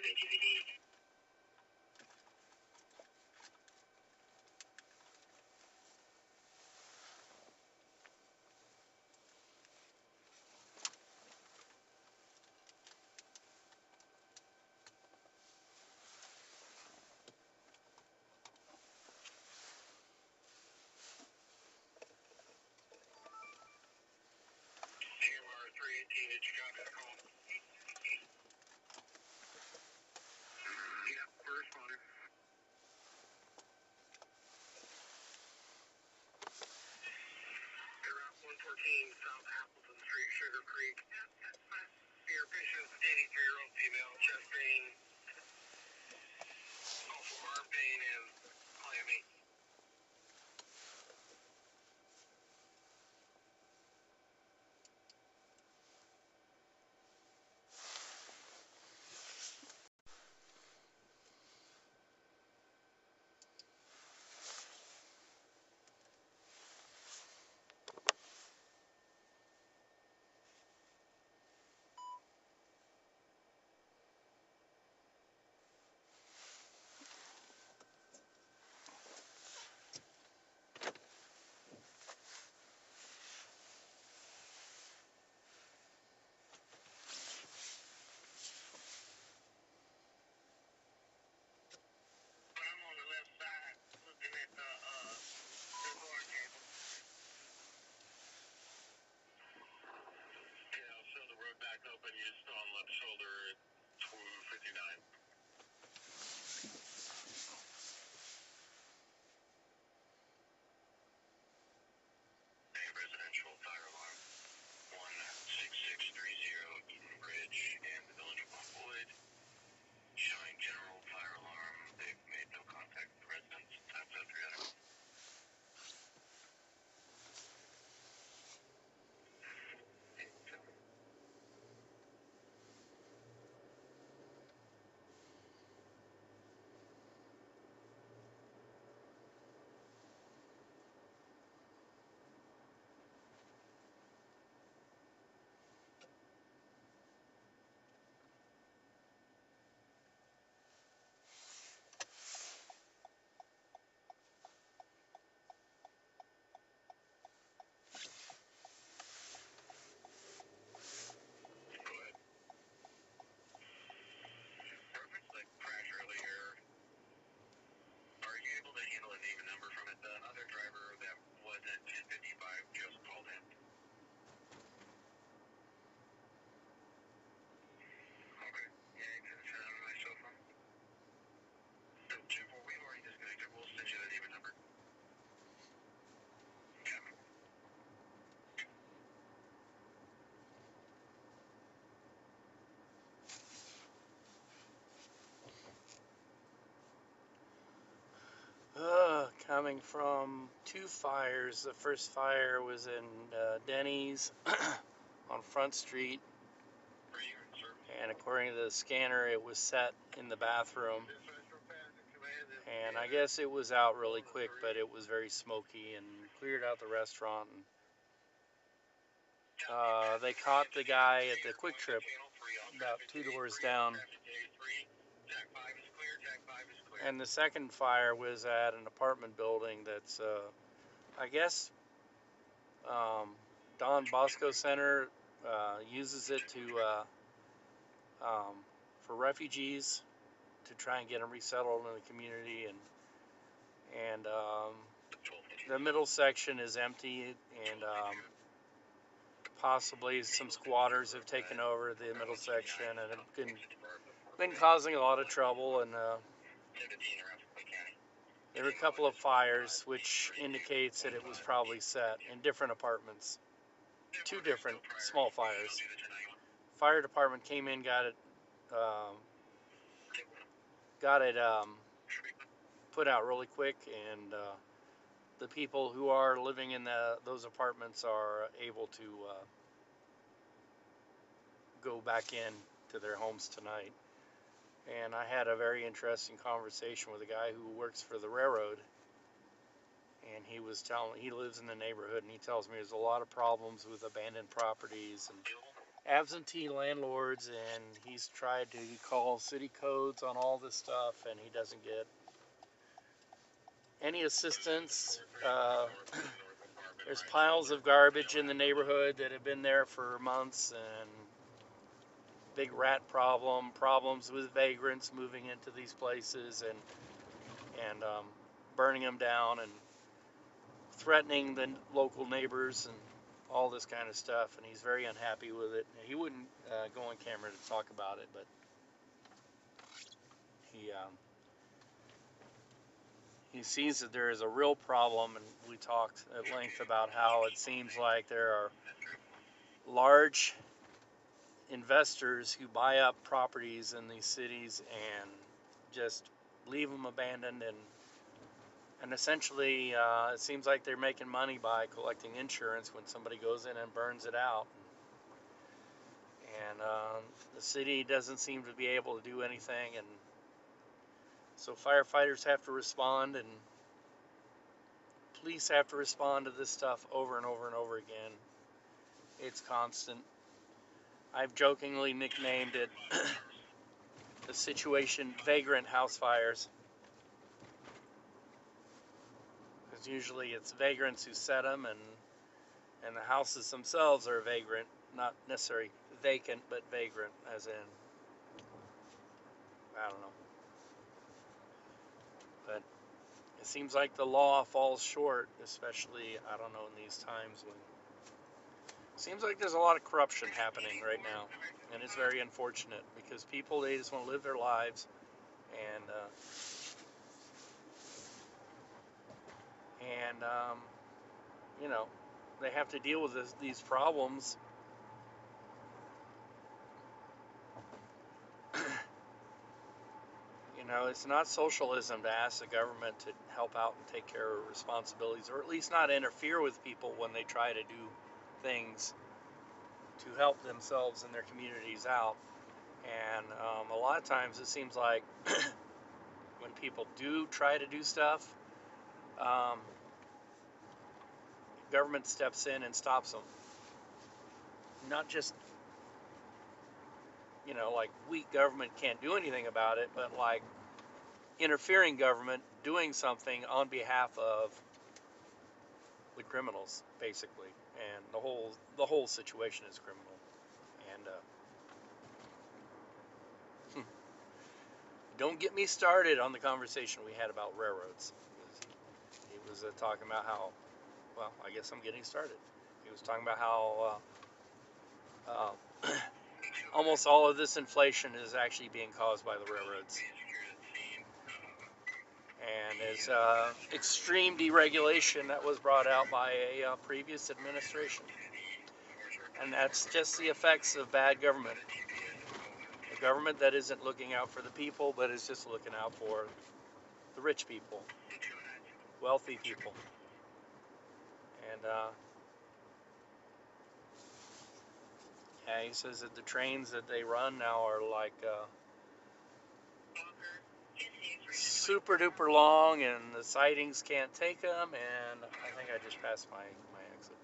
TMR 318, did you copy the call? Yep, first one. Route 114, South Appleton Street, Sugar Creek. Your patient's 83-year-old female, chest pain, also arm pain, and clammy. I'm on the left side, looking at the board table. Yeah, I'll show the road back open. You just on left shoulder at 259. A residential fire alarm 16630 Eaton Bridge and the village of Lockwood. Showing general fire alarm. They've made no contact with the residents. Time's up 300. Go ahead. Perfect. Like crash earlier. Are you able to handle a name and number from it? The other driver that was at 1055 just called in. Okay. Yeah, you can send it on my cell phone. So 24, we've already disconnected. We'll send you the name and number. Okay. Coming from two fires. The first fire was in Denny's on Front Street, and according to the scanner, it was set in the bathroom. And I guess it was out really quick, but it was very smoky and cleared out the restaurant. And, they caught the guy at the Quick Trip about 2 doors down. And the second fire was at an apartment building that's, I guess, Don Bosco Center uses it to for refugees to try and get them resettled in the community, and the middle section is empty, and possibly some squatters have taken over the middle section and have been causing a lot of trouble. And there were a couple of fires, which indicates that it was probably set in different apartments. 2 different small fires. Fire department came in, got it put out really quick, and the people who are living in those apartments are able to go back in to their homes tonight. And I had a very interesting conversation with a guy who works for the railroad, and he lives in the neighborhood, and he tells me there's a lot of problems with abandoned properties, and absentee landlords, and he's tried to call city codes on all this stuff, and he doesn't get any assistance. There's piles of garbage in the neighborhood that have been there for months, and big rat problems with vagrants moving into these places, and burning them down and threatening the local neighbors and all this kind of stuff. And he's very unhappy with it. He wouldn't go on camera to talk about it, but he sees that there is a real problem. And we talked at length about how it seems like there are large investors who buy up properties in these cities and just leave them abandoned, and essentially it seems like they're making money by collecting insurance when somebody goes in and burns it out, and the city doesn't seem to be able to do anything, and so firefighters have to respond, and police have to respond to this stuff over and over and over again. It's constant. I've jokingly nicknamed it the situation vagrant house fires, because usually it's vagrants who set them, and the houses themselves are vagrant, not necessarily vacant, but vagrant, as in, I don't know. But it seems like the law falls short, especially, I don't know, in these times when it seems like there's a lot of corruption happening right now, and it's very unfortunate, because people, they just want to live their lives, and you know, they have to deal with these problems. You know, it's not socialism to ask the government to help out and take care of responsibilities, or at least not interfere with people when they try to do things to help themselves and their communities out. And a lot of times it seems like when people do try to do stuff, um, government steps in and stops them. Not just, you know, like weak government can't do anything about it, but like interfering government doing something on behalf of the criminals, basically, and the whole situation is criminal. And don't get me started on the conversation we had about railroads. He was talking about how, well, I guess I'm getting started. He was talking about how almost all of this inflation is actually being caused by the railroads, and is extreme deregulation that was brought out by a previous administration. And that's just the effects of bad government. A government that isn't looking out for the people, but is just looking out for the rich people, wealthy people. And yeah, he says that the trains that they run now are like super duper long, and the sidings can't take them. And I think I just passed my exit.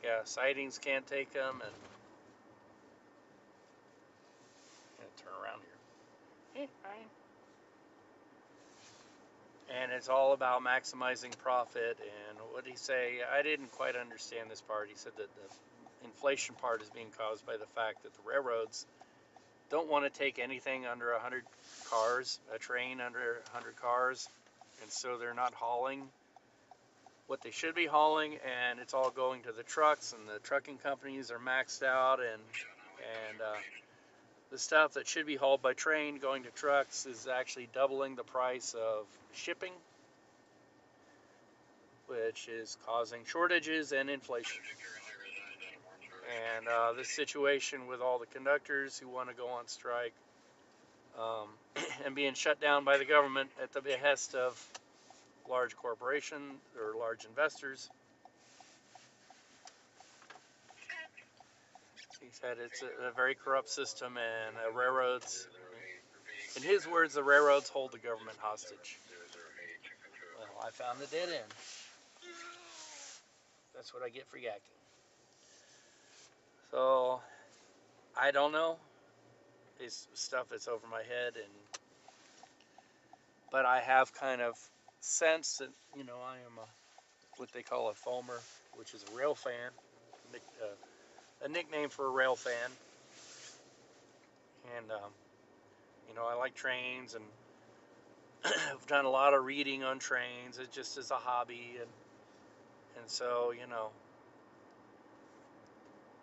Yeah, sidings can't take them, and I'm gonna turn around here. Hey, Ryan. And it's all about maximizing profit. And what did he say? I didn't quite understand this part. He said that the inflation part is being caused by the fact that the railroads don't want to take anything under 100 cars, a train under 100 cars, and so they're not hauling what they should be hauling, and it's all going to the trucks, and the trucking companies are maxed out, and the stuff that should be hauled by train going to trucks is actually doubling the price of shipping, which is causing shortages and inflation. And this situation with all the conductors who want to go on strike and being shut down by the government at the behest of large corporations or large investors. He said it's a very corrupt system, and railroads, in his words, the railroads hold the government hostage. Well, I found the dead end. That's what I get for yakking. So I don't know. It's stuff that's over my head, but I have kind of sensed that I am what they call a foamer, which is a rail fan, a nickname for a rail fan, and I like trains, and I've done a lot of reading on trains. It just is a hobby, and so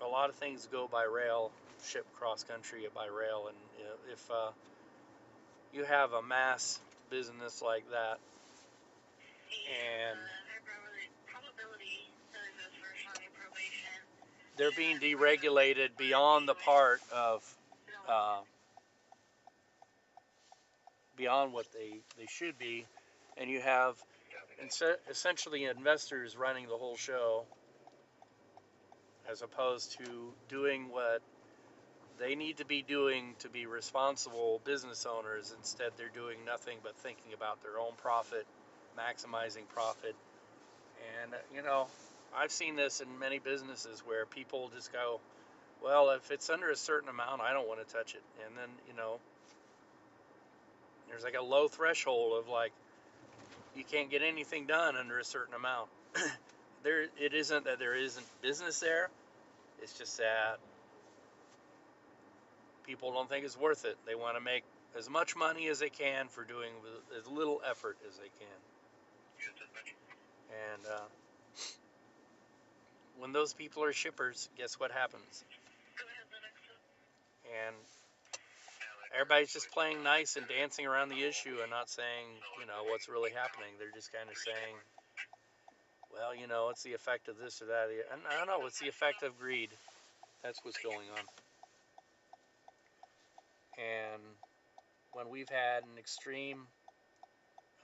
a lot of things go by rail, ship cross country by rail, and if you have a mass business like that, and they're being deregulated beyond the part of uh, beyond what they should be, and you have essentially investors running the whole show, as opposed to doing what they need to be doing to be responsible business owners. Instead, they're doing nothing but thinking about their own profit, maximizing profit. And I've seen this in many businesses where people just go, well, if it's under a certain amount, I don't want to touch it. And then there's like a low threshold of like, you can't get anything done under a certain amount. It isn't that there isn't business there. It's just that people don't think it's worth it. They want to make as much money as they can for doing as little effort as they can. And when those people are shippers, guess what happens? And everybody's just playing nice and dancing around the issue and not saying, what's really happening. They're just kind of saying, well, it's the effect of this or that. And I don't know, it's the effect of greed. That's what's going on. And when we've had an extreme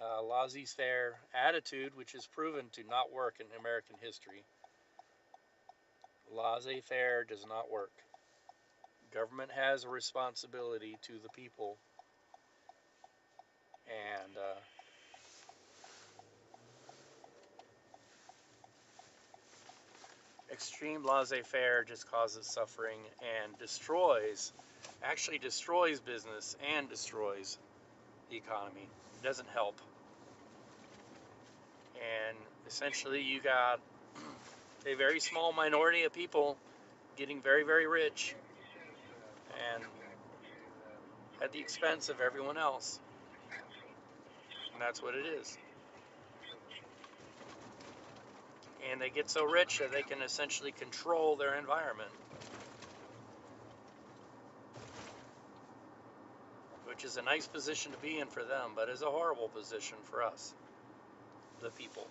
laissez-faire attitude, which is proven to not work in American history, laissez-faire does not work. Government has a responsibility to the people, and extreme laissez-faire just causes suffering and actually destroys business and destroys the economy. It doesn't help. And essentially you got a very small minority of people getting very, very rich, and at the expense of everyone else. And that's what it is. And they get so rich that they can essentially control their environment, which is a nice position to be in for them, but is a horrible position for us, the people.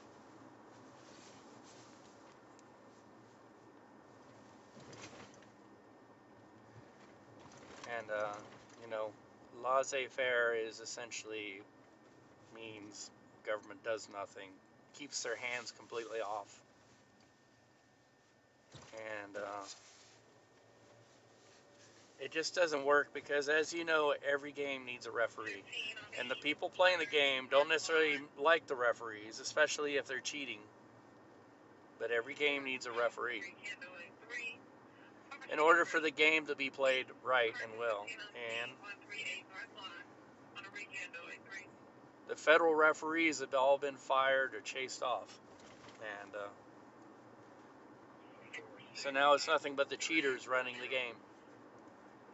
And, laissez-faire is essentially means government does nothing, keeps their hands completely off. And it just doesn't work because, as you know, every game needs a referee. And the people playing the game don't necessarily like the referees, especially if they're cheating. But every game needs a referee in order for the game to be played right and well. And the federal referees have all been fired or chased off. And so now it's nothing but the cheaters running the game.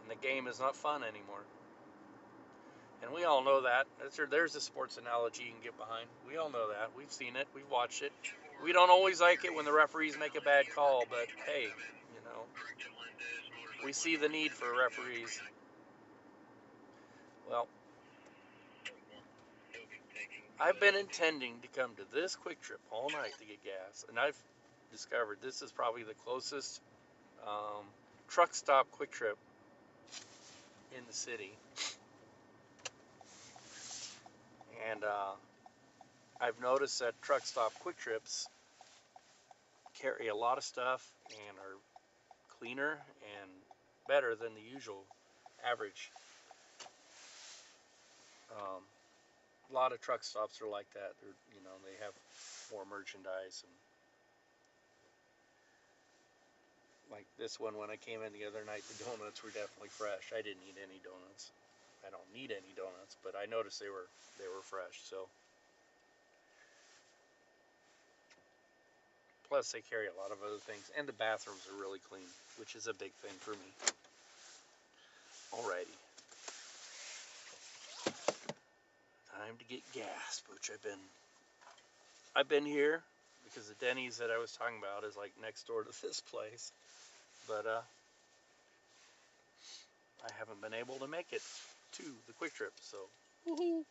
And the game is not fun anymore. And we all know that. There's a sports analogy you can get behind. We all know that. We've seen it. We've watched it. We don't always like it when the referees make a bad call, but hey, we see the need for referees. Well, I've been intending to come to this Quick Trip all night to get gas, and I've discovered this is probably the closest truck stop Quick Trip in the city. And I've noticed that truck stop Quick Trips carry a lot of stuff and are cleaner and better than the usual average. A lot of truck stops are like that. They have more merchandise and Like this one, when I came in the other night, the donuts were definitely fresh. I didn't eat any donuts. I don't need any donuts, but I noticed they were fresh. So plus they carry a lot of other things, and the bathrooms are really clean, which is a big thing for me. Alrighty, time to get gas, Booch. I've been here because the Denny's that I was talking about is like next door to this place, but I haven't been able to make it to the Quick Trip, so woohoo!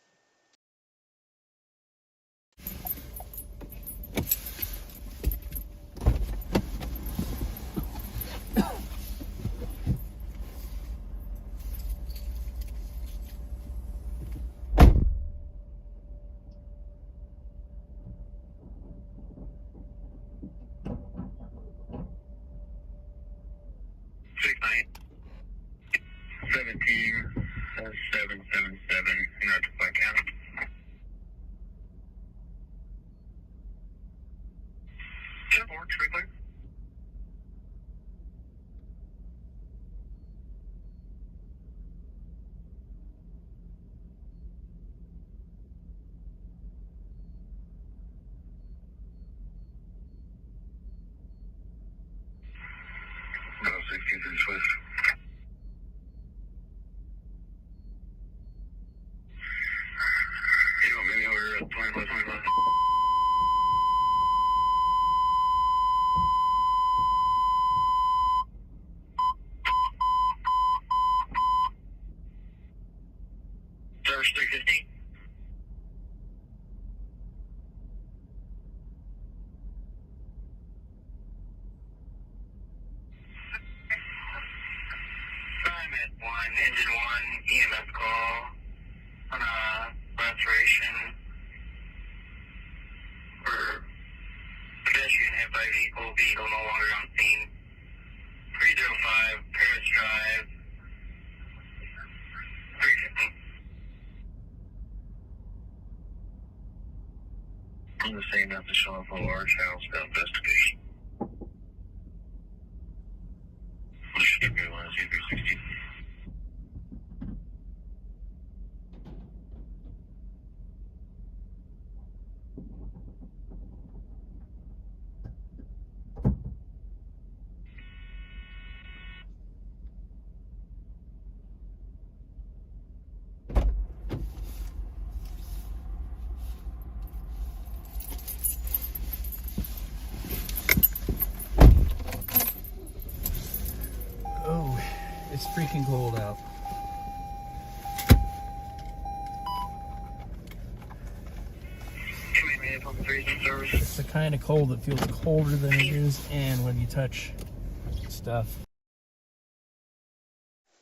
North Dakota County. 10-4, clear. Go 16 through Swift. You want me over 25. Service 315. I'm at 1, engine 1, EMS call on a restoration for pedestrian hit by vehicle no longer on scene. 305, Paris Drive, 350. On the same method showing for a large house for investigation. Should be one 360. Oh, it's freaking cold out. It's the kind of cold that feels colder than it is, and when you touch stuff,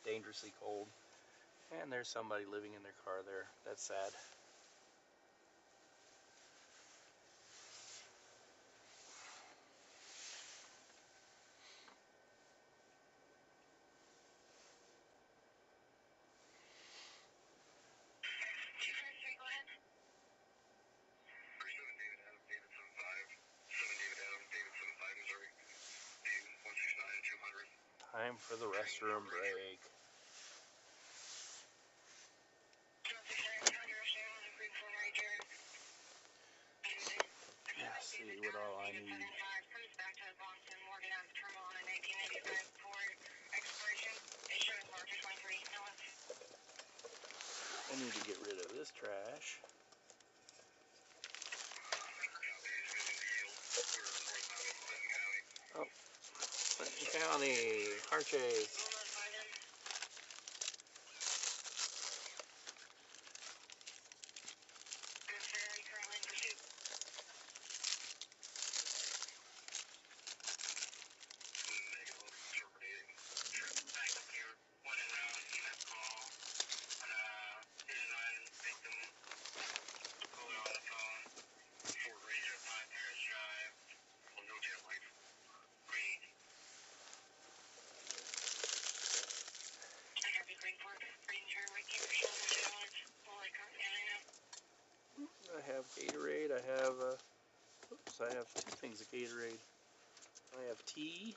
dangerously cold. And there's somebody living in their car there. That's sad. Time for the restroom break. Let's see what all I need. I need to get rid of this trash. Oh, Clinton County, Harchase. I have Gatorade. I have two things of Gatorade. I have tea,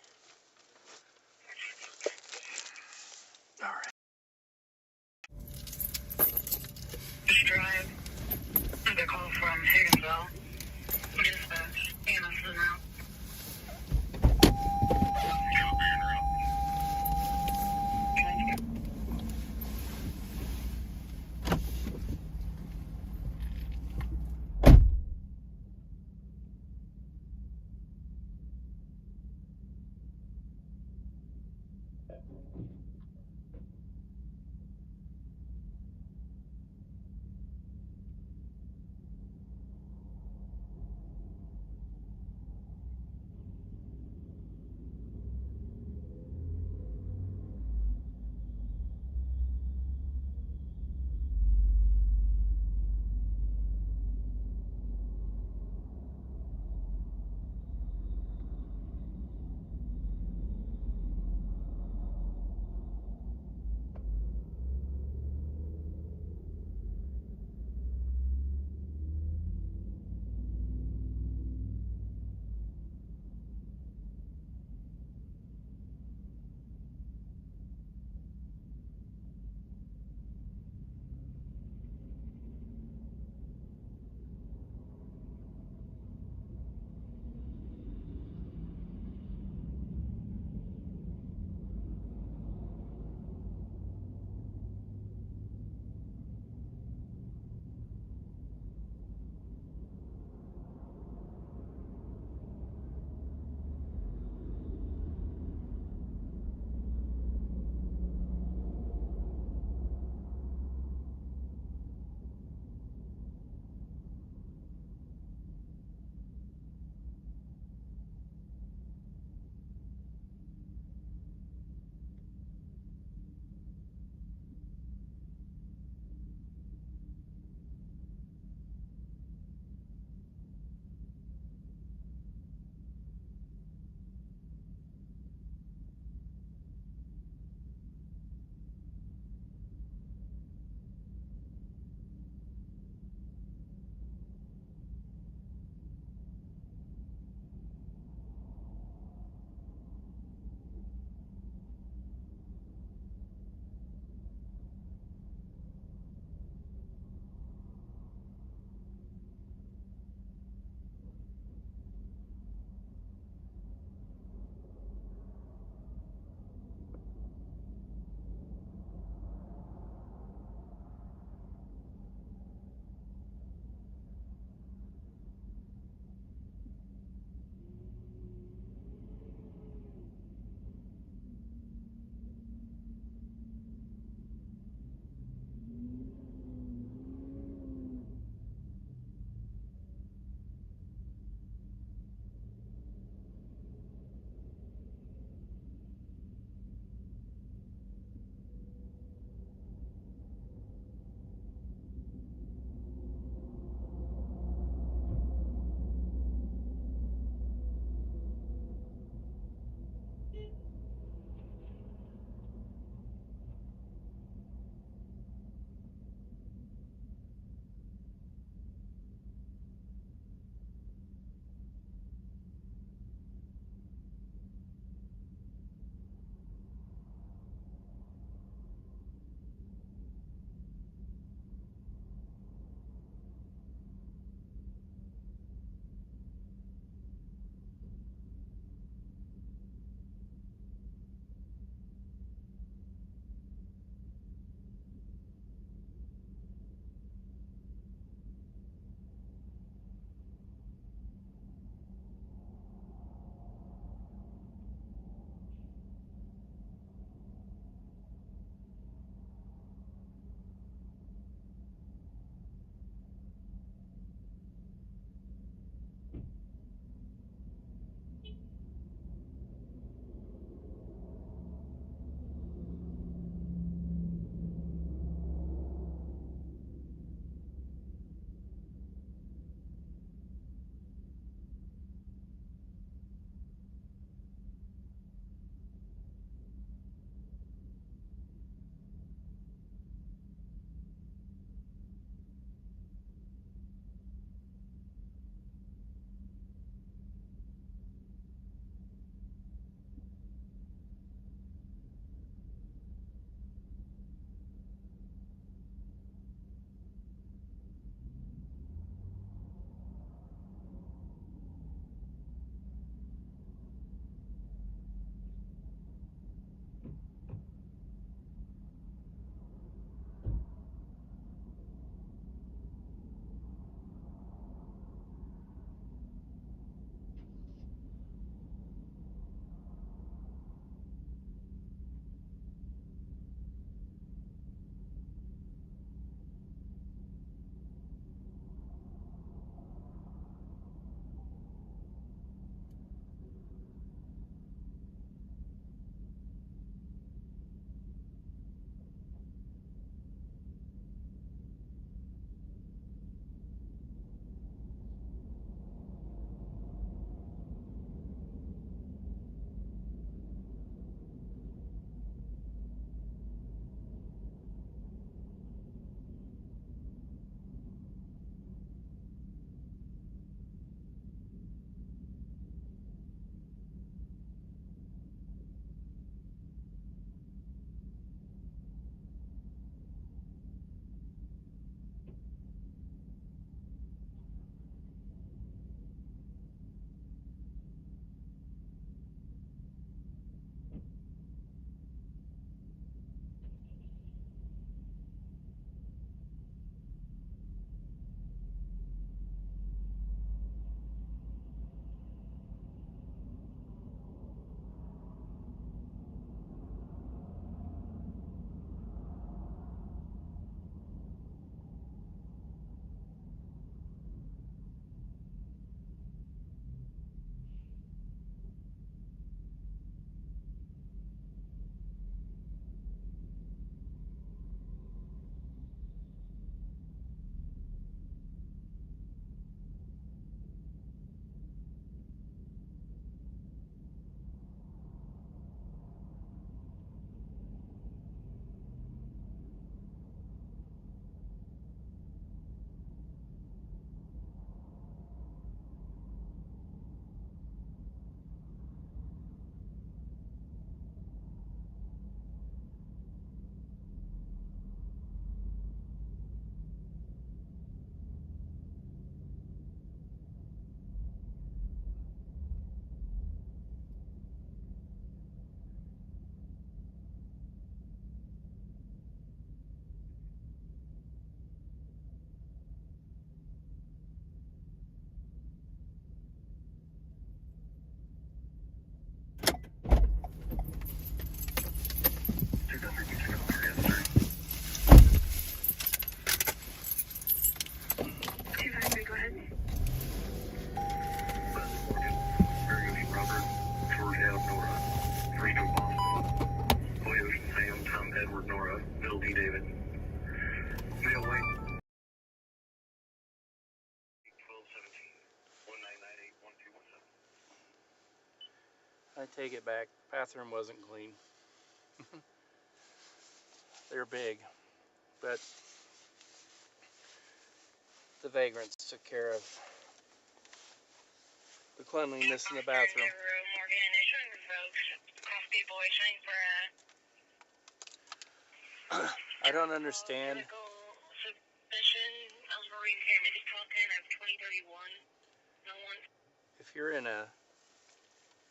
Nora, Middle D, David. Male Wayne. 1217 1998 1217. I take it back. Bathroom wasn't clean. They're big, but the vagrants took care of the cleanliness in the bathroom. I don't understand. If you're in a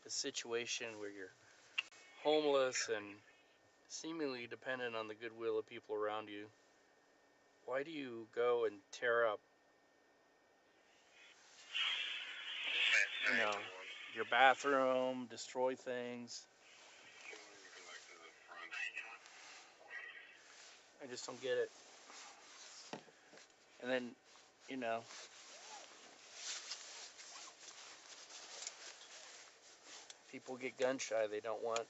situation where you're homeless and seemingly dependent on the goodwill of people around you, why do you go and tear up, your bathroom, destroy things? I just don't get it. And then, people get gun shy. They don't want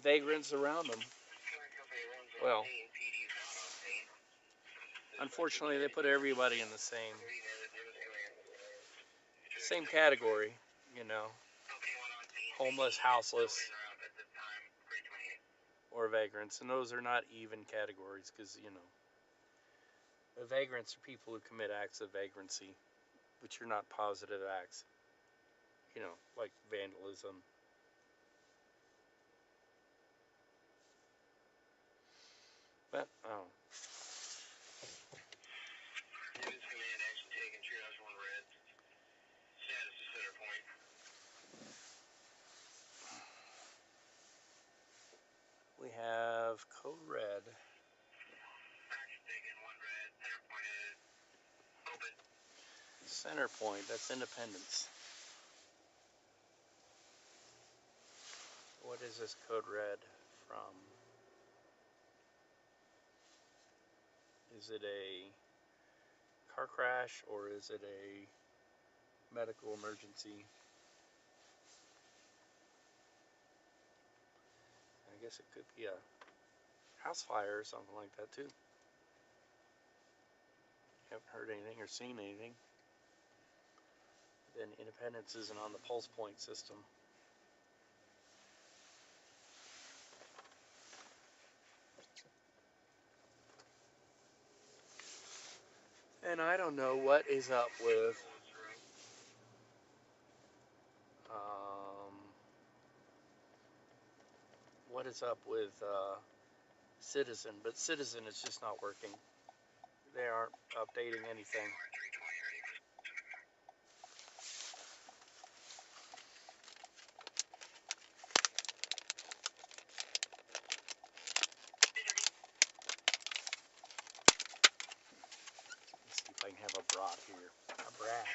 vagrants around them. Well, unfortunately, they put everybody in the same category, homeless, houseless, or vagrants. And those are not even categories because, the vagrants are people who commit acts of vagrancy, which are not positive acts, like vandalism. But, we have code red. Center Point, that's Independence. What is this code red from? Is it a car crash or is it a medical emergency? I guess it could be a house fire or something like that too. Haven't heard anything or seen anything. Then Independence isn't on the pulse point system. And I don't know what is up with Citizen, but Citizen is just not working. They aren't updating anything. Let's see if I can have a brat here. A brat.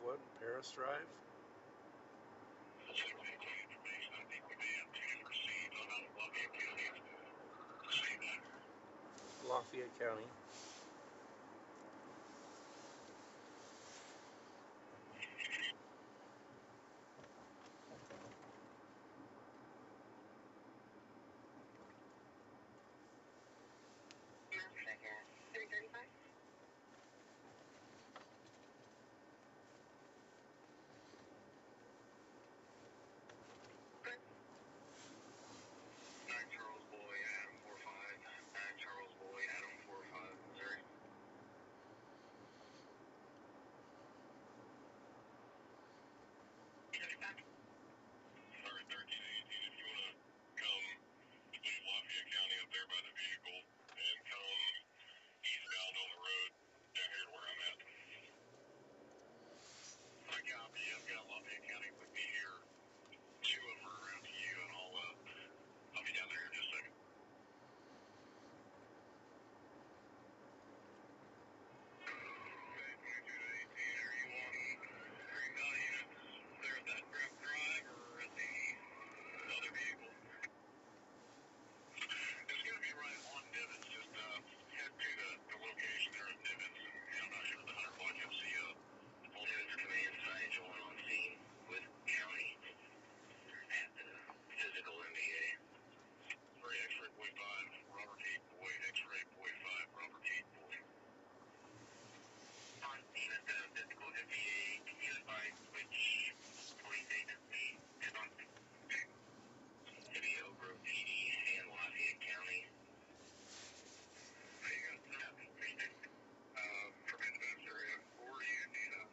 what? Paris Drive? I think we may have two different scenes on how Lafayette County is saying that. Lafayette County. Charles Boy, Adam 45. Charles Boy, Adam 45, Missouri. Sorry, 1318, if you want to come leave Lafayette County up there by the vehicle and come eastbound on the road down here to where I'm at. I copy. I've got Lafayette County with me here. Two of them are around to you, and I'll be down there in just a second. Okay, 22 to 18. Are you units there at that Graf Drive or at the other vehicle? It's going to be right on Nivens. Just head to the location there at Nivens. And I'm not sure if the 100 block you'll see Nivens Command Sergeant on scene with County at the physical MBA. Sorry, X-ray boy 5, Robert 8 boy, X-ray boy 5, Robert 8 boy. On scene at the physical MBA, can you advise which police agency is on scene? City of Oak Grove PD and Lafayette County. How you guys doing? From Independence area. Or do you need us?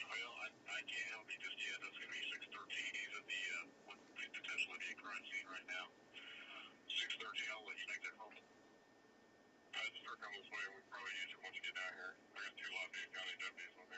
Well, I can't help you just yet. That's going to be 613. He's at the, what could potentially be a crime scene right now. 613, I'll let you make that call. Just start coming this way, and we can probably use it once you get down here. I got two Lafayette County deputies on